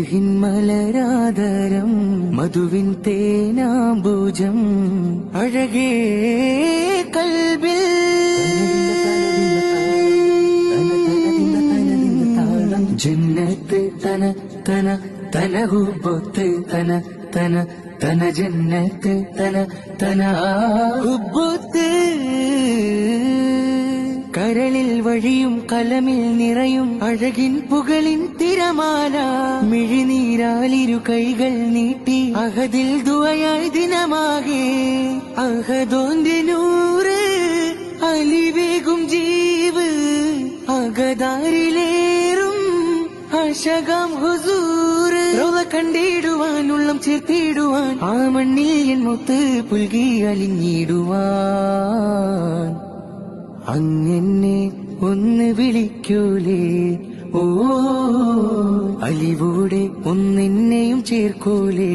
ഹിന്മലരാധരം മധുവിൻ തേനാംബുജം അഴകേ കൽബിൽ ജന്നത്ത് തന തന തന ഹുബ്ബത്ത് തന തന തന ജന്നത്ത് തന തന ഹുബ്ബത്ത് കരളിൽ വഴിയും കലമിൽ നിറയും അഴകിൻ പുകളിൻ തിരമാല മിഴിനീരാലിരു കൈകൾ നീട്ടി അഹദിൽ ദുആയായി ദിനമാകെ അഹദോന്റെ നൂറ് അലിവേകും ജീവ് അകതാരിലേറും അശകം ഹുസൂർ റോള കണ്ടിടുവാൻ ഉള്ളം ചേർത്തിടുവാൻ ആ മണ്ണിൽ എൻ മുത്ത് പുൽകി അലിഞ്ഞിടുവാൻ അങ്ങനെ ഒന്ന് വിളിക്കൂലേ ഓ അലിവൂടെ ഒന്നെന്നെയും ചേർക്കൂലേ.